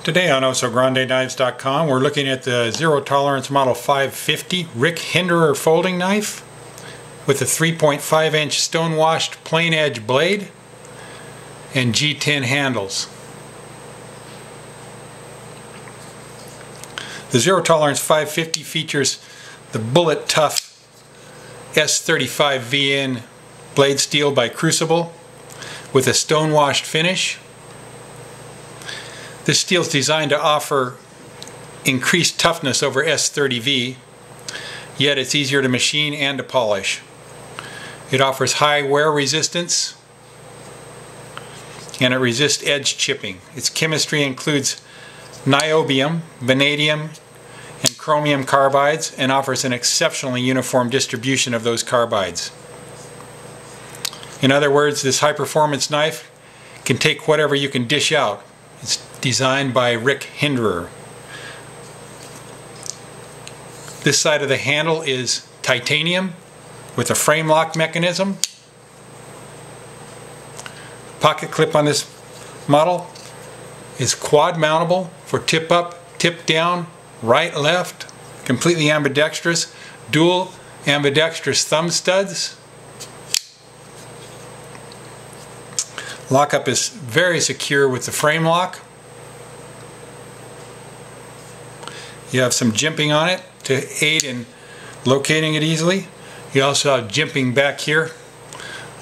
Today on OsoGrandeKnives.com we're looking at the Zero Tolerance Model 550 Rick Hinderer Folding Knife with a 3.5 inch Stonewashed PlainEdge Blade and G10 Handles. The Zero Tolerance 550 features the bullet tough S35VN blade steel by Crucible with a stonewashed finish. This steel is designed to offer increased toughness over S30V, yet it's easier to machine and to polish. It offers high wear resistance and it resists edge chipping. Its chemistry includes niobium, vanadium, and chromium carbides and offers an exceptionally uniform distribution of those carbides. In other words, this high-performance knife can take whatever you can dish out. It's designed by Rick Hinderer. This side of the handle is titanium with a frame lock mechanism. Pocket clip on this model is quad mountable for tip up, tip down, right, left, completely ambidextrous, dual ambidextrous thumb studs. Lockup is very secure with the frame lock. You have some jimping on it to aid in locating it easily. You also have jimping back here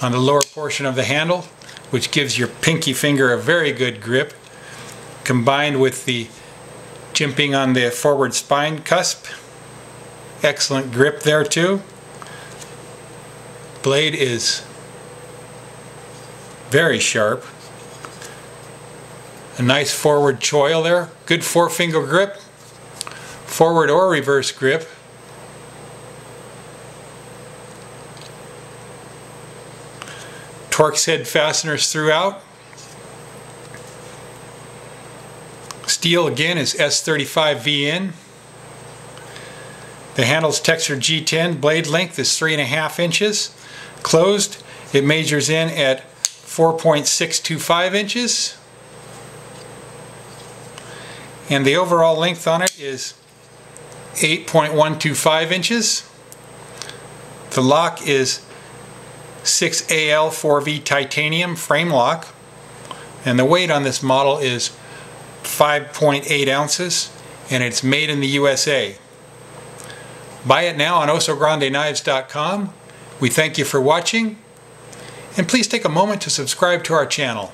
on the lower portion of the handle, which gives your pinky finger a very good grip, combined with the jimping on the forward spine cusp. Excellent grip there too. Blade is very sharp. A nice forward choil there. Good forefinger grip. Forward or reverse grip. Torx head fasteners throughout. Steel again is S35VN. The handle's textured G10. Blade length is 3.5 inches. Closed, it measures in at 4.625 inches. And the overall length on it is 8.125 inches. The lock is 6AL4V titanium frame lock, and the weight on this model is 5.8 ounces, and it's made in the USA. Buy it now on OsoGrandeKnives.com. We thank you for watching, and please take a moment to subscribe to our channel.